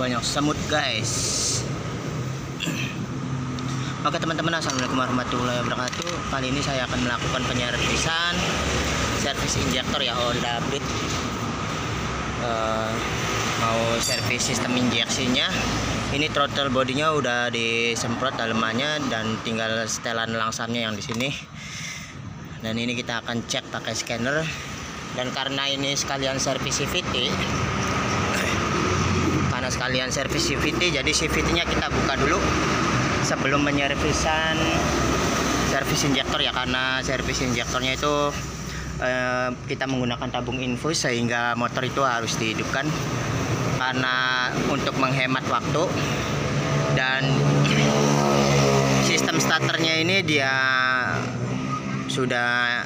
Banyak semut guys. Oke teman-teman, assalamualaikum warahmatullahi wabarakatuh. Kali ini saya akan melakukan penyervisan servis injektor ya Honda Beat. Mau servis sistem injeksinya. Ini throttle bodinya udah disemprot dalemannya dan tinggal setelan langsamnya yang di sini. Dan ini kita akan cek pakai scanner. Dan karena ini sekalian servis CVT, jadi CVT-nya kita buka dulu sebelum menyervisan servis injektor ya, karena servis injektornya itu kita menggunakan tabung infus sehingga motor itu harus dihidupkan karena untuk menghemat waktu. Dan sistem starternya ini dia sudah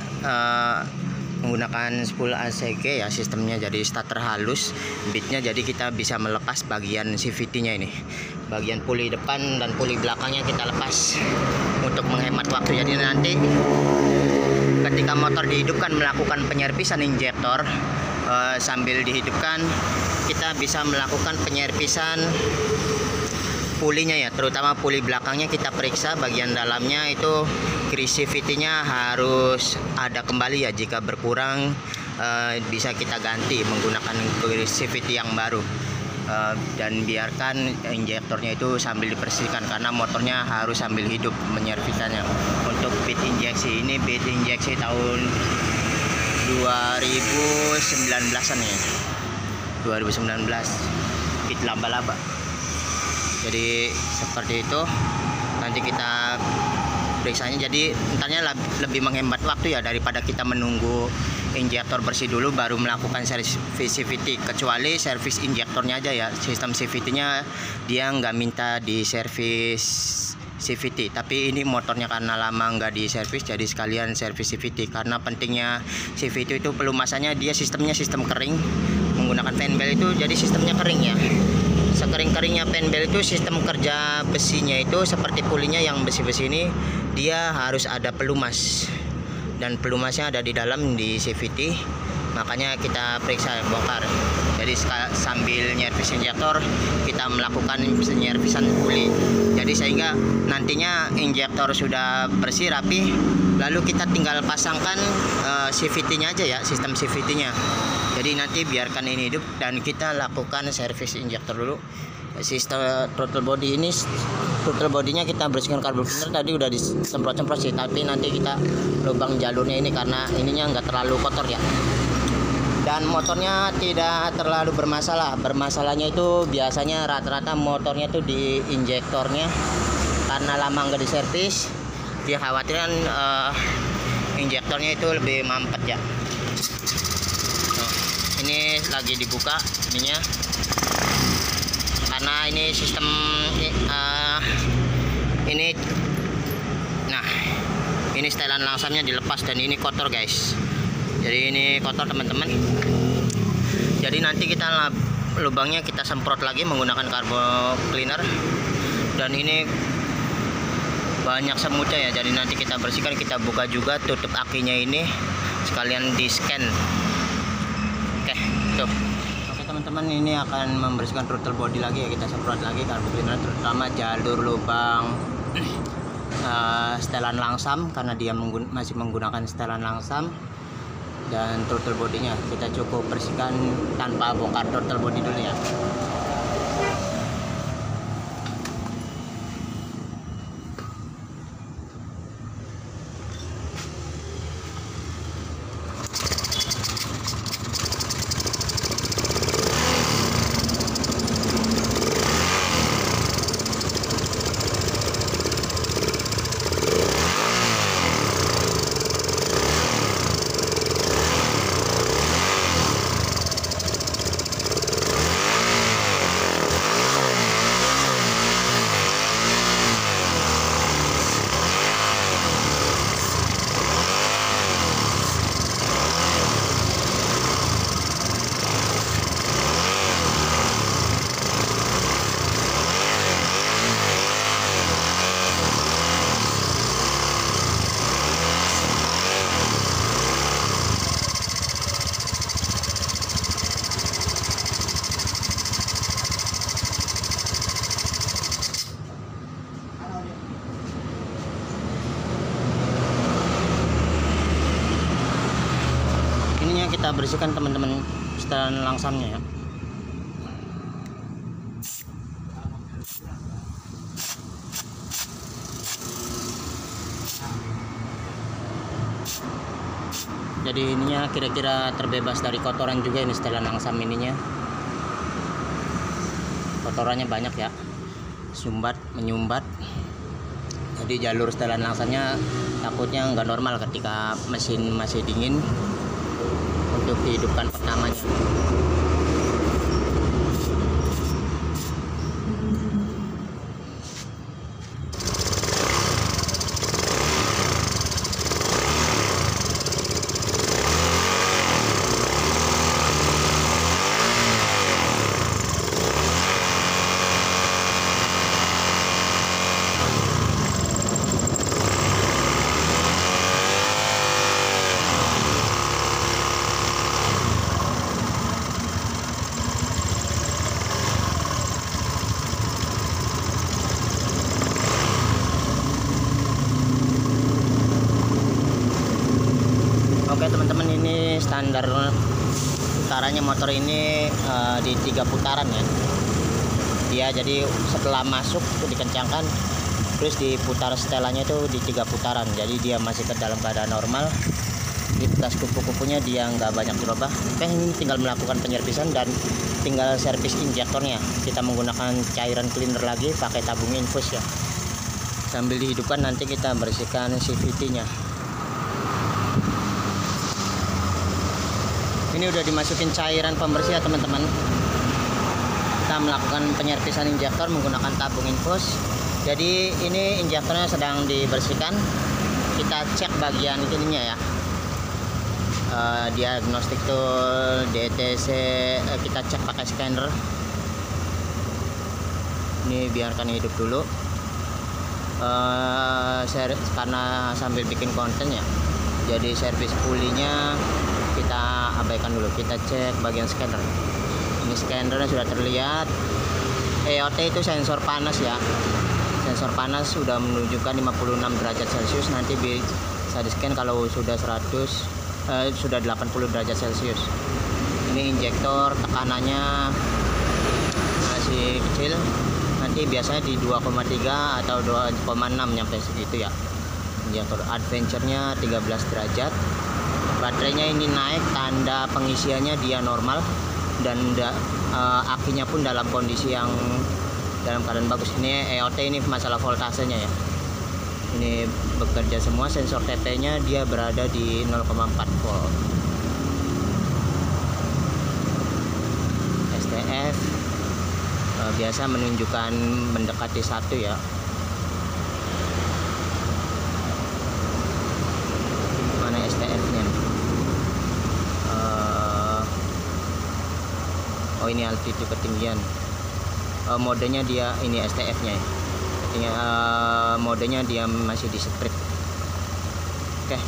menggunakan spool ACG ya sistemnya, jadi starter halus bitnya, jadi kita bisa melepas bagian CVT-nya ini, bagian puli depan dan puli belakangnya kita lepas untuk menghemat waktu. Jadi nanti ketika motor dihidupkan melakukan penyervisan injektor, sambil dihidupkan kita bisa melakukan penyervisan pulinya ya, terutama puli belakangnya kita periksa bagian dalamnya itu grease CVT-nya harus ada kembali ya, jika berkurang bisa kita ganti menggunakan grease CVT yang baru. Dan biarkan injektornya itu sambil dibersihkan karena motornya harus sambil hidup menyervisannya. Untuk beat injeksi ini beat injeksi tahun 2019-an ya, 2019 beat laba-laba. Jadi seperti itu nanti kita periksanya. Jadi entarnya lebih menghemat waktu ya daripada kita menunggu injektor bersih dulu baru melakukan servis CVT, kecuali servis injektornya aja ya, sistem CVT-nya dia nggak minta di servis CVT, tapi ini motornya karena lama nggak diservis jadi sekalian servis CVT. Karena pentingnya CVT itu pelumasannya dia sistemnya sistem kering, menggunakan fan belt itu jadi sistemnya kering ya. Sekering-keringnya fan belt itu sistem kerja besinya itu seperti pulinya yang besi-besi ini dia harus ada pelumas, dan pelumasnya ada di dalam di CVT, makanya kita periksa bongkar. Jadi sambil nyervis injektor kita melakukan penyervisan puli, jadi sehingga nantinya injektor sudah bersih rapi, lalu kita tinggal pasangkan CVT-nya aja ya, sistem CVT-nya. Jadi nanti biarkan ini hidup dan kita lakukan servis injektor dulu. Sistem throttle body ini, throttle bodinya kita bersihkan carbon cleaner, tadi udah disemprot-semprot sih, tapi nanti kita lubang jalurnya ini karena ininya nggak terlalu kotor ya. Dan motornya tidak terlalu bermasalah. Bermasalahnya itu biasanya rata-rata motornya tuh di injektornya, karena lama nggak diservis dia khawatiran injektornya itu lebih mampet ya. Ini lagi dibuka ininya karena ini sistem ini, nah ini setelan langsamnya dilepas dan ini kotor guys, jadi ini kotor teman-teman. Jadi nanti kita lubangnya kita semprot lagi menggunakan carbon cleaner, dan ini banyak semutnya ya, jadi nanti kita bersihkan, kita buka juga tutup akinya ini sekalian di scan. Tuh. Oke teman-teman, ini akan membersihkan throttle body lagi ya, kita semprot lagi carbon cleaner, terutama jalur lubang setelan langsam karena dia masih menggunakan setelan langsam. Dan throttle bodinya kita cukup bersihkan tanpa bongkar throttle body dulu ya. bersihkan teman-teman setelan langsamnya ya. Jadi ininya kira-kira terbebas dari kotoran juga ini setelan langsam ininya. Kotorannya banyak ya, menyumbat. Jadi jalur setelan langsamnya takutnya nggak normal ketika mesin masih dingin untuk dihidupkan pertamanya. Oke teman-teman, ini standar putarannya motor ini di 3 putaran ya. Dia jadi setelah masuk itu dikencangkan, terus diputar setelannya itu di 3 putaran. Jadi dia masih ke dalam keadaan normal. Di bekas kupu-kupunya dia nggak banyak dirubah. Oke, ini tinggal melakukan penyerpisan dan tinggal servis injektornya. Kita menggunakan cairan cleaner lagi pakai tabung infus ya. Sambil dihidupkan nanti kita bersihkan CVT-nya. Ini udah dimasukin cairan pembersih ya teman-teman. Kita melakukan penyerpisan injektor menggunakan tabung infus. Jadi ini injektornya sedang dibersihkan. Kita cek bagian ininya ya, diagnostik tool, DTC, kita cek pakai scanner. Ini biarkan hidup dulu, karena sambil bikin konten ya. Jadi servis pulinya kita abaikan dulu. Kita cek bagian scanner. Ini scannernya sudah terlihat. EOT itu sensor panas ya. Sensor panas sudah menunjukkan 56 derajat Celcius. Nanti bisa di scan kalau sudah 80 derajat Celcius. Ini injektor tekanannya masih kecil. Nanti biasanya di 2,3 atau 2,6 nyampe segitu ya. Injektor adventure-nya 13 derajat. Baterainya ini naik, tanda pengisiannya dia normal, dan akinya pun dalam kondisi yang dalam keadaan bagus. Ini EOT, ini masalah voltasenya ya. Ini bekerja semua. Sensor TP-nya dia berada di 0,4 volt. STF biasa menunjukkan mendekati 1 ya. Mana STF-nya? Oh, ini altitude ketinggian. Modenya dia ini STF-nya ya. Modenya dia masih di strip. Oke.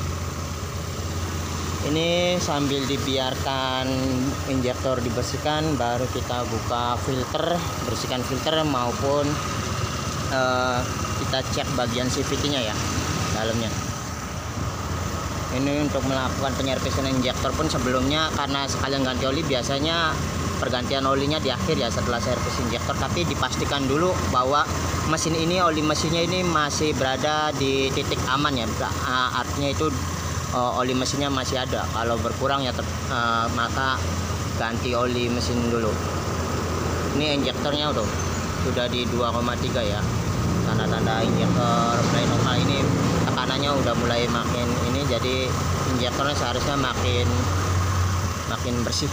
Ini sambil dibiarkan injektor dibersihkan, baru kita buka filter, bersihkan filter maupun kita cek bagian CVT-nya ya, dalamnya. Ini untuk melakukan penyerpisan injektor pun sebelumnya, karena sekalian ganti oli, biasanya pergantian olinya di akhir ya setelah servis injektor, tapi dipastikan dulu bahwa mesin ini, oli mesinnya ini masih berada di titik aman ya. Artinya itu oli mesinnya masih ada. Kalau berkurang ya maka ganti oli mesin dulu. Ini injektornya sudah di 2,3 ya. Tanda-tanda injektor mulai normal. Ini tekanannya udah mulai makin ini, jadi injektornya seharusnya makin bersih,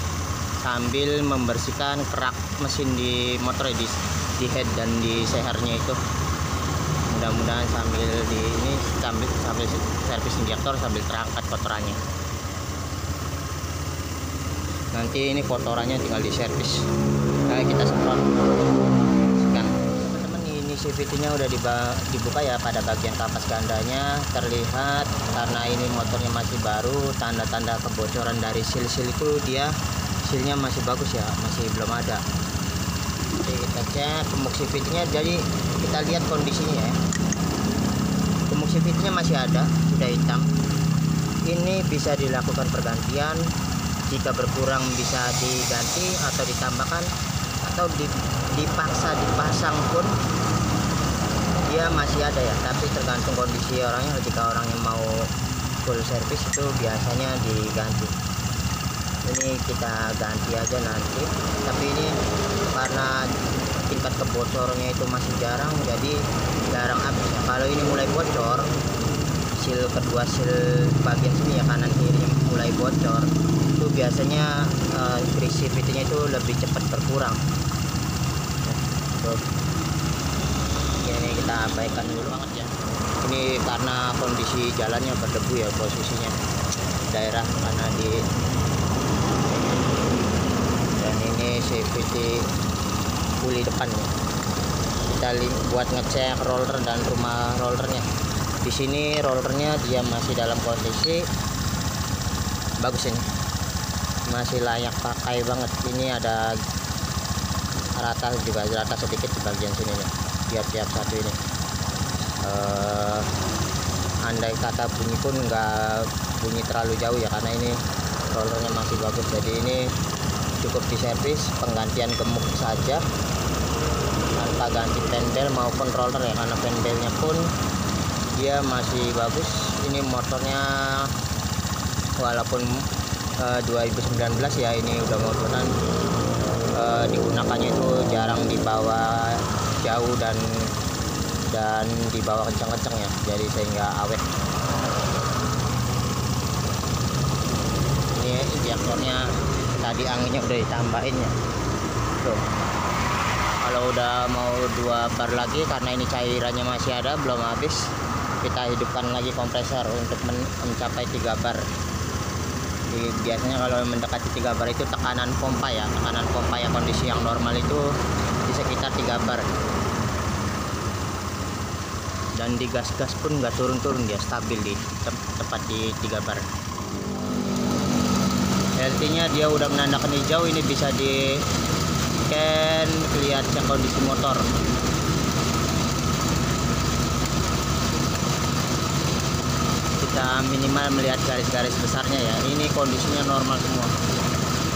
sambil membersihkan kerak mesin di motor di head dan di sehernya itu. Mudah-mudahan sambil servis injektor sambil terangkat kotorannya. Nanti ini kotorannya tinggal diservis. Nah, kita semprot. Teman-teman, ini CVT-nya udah dibuka ya. Pada bagian kapas gandanya terlihat, karena ini motornya masih baru, tanda-tanda kebocoran dari seal-seal itu sealnya masih bagus ya, masih belum ada. Oke, kita cek gemuk CVT-nya. Jadi kita lihat kondisinya ya. Gemuk CVT-nya masih ada, sudah hitam. Ini bisa dilakukan pergantian jika berkurang bisa diganti atau ditambahkan, atau dipaksa dipasang pun dia masih ada ya, tapi tergantung kondisi orangnya. Jika orang yang mau full service itu biasanya diganti. Ini kita ganti aja nanti, tapi ini karena tingkat kebocorannya itu masih jarang, jadi jarang habis ya. Kalau ini mulai bocor, kedua sil bagian sini ya, kanan kiri mulai bocor, itu biasanya agresivitinya itu lebih cepat berkurang. Tuh. Ini kita abaikan dulu banget ya. Ini karena kondisi jalannya berdebu ya, posisinya daerah mana di, dan ini CVT puli depannya. Kita buat ngecek roller dan rumah rollernya. Di sini rollernya dia masih dalam kondisi bagus, ini masih layak pakai banget. Ini ada rata juga, rata sedikit di bagian sini nih, tiap satu ini. Andai kata bunyi pun nggak bunyi terlalu jauh ya, karena ini rollernya masih bagus. Jadi ini cukup diservis, penggantian gemuk saja tanpa ganti pendel maupun roller ya, karena pendelnya pun dia masih bagus. Ini motornya walaupun 2019 ya, ini udah motoran, digunakannya itu jarang dibawa jauh dan dibawa kencang-kencang ya, jadi sehingga awet. Ini injektornya tadi anginnya udah ditambahin ya. Tuh, kalau udah mau 2 bar lagi, karena ini cairannya masih ada belum habis, kita hidupkan lagi kompresor untuk mencapai 3 bar. Jadi biasanya kalau mendekati 3 bar itu tekanan pompa ya, kondisi yang normal itu di sekitar 3 bar. Dan di gas-gas pun nggak turun-turun, dia stabil di tepat di 3 bar. LT nya dia udah menandakan hijau, ini bisa di scan, lihat cek kondisi motor. Kita minimal melihat garis-garis besarnya ya, ini kondisinya normal semua.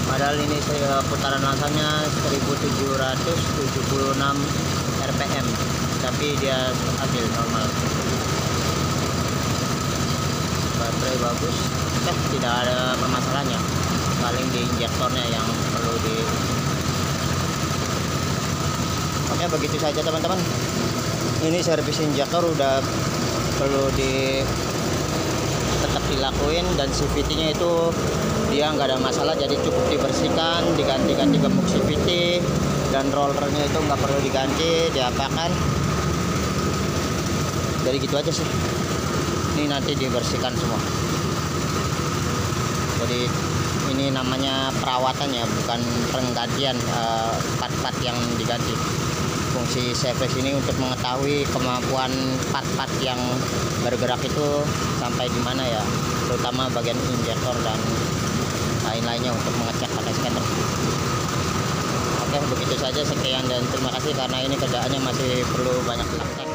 Padahal ini saya putaran langsungnya 1776 rpm, tapi dia stabil normal. Baterai bagus, tidak ada permasalahannya, paling di injektornya yang perlu di. Oke, begitu saja teman-teman. Ini servis injektor udah perlu tetap dilakuin, dan CVT nya itu dia nggak ada masalah, jadi cukup dibersihkan, diganti-ganti gemuk CVT, dan rollernya itu nggak perlu diganti, diapakan. Jadi gitu aja sih. Ini nanti dibersihkan semua. Jadi ini namanya perawatan ya, bukan penggantian part-part yang diganti. Fungsi service ini untuk mengetahui kemampuan part-part yang bergerak itu sampai di mana ya, terutama bagian injektor dan lain-lainnya untuk mengecek pakai scanner. Oke, begitu saja, sekian dan terima kasih, karena ini kerjaannya masih perlu banyak praktek.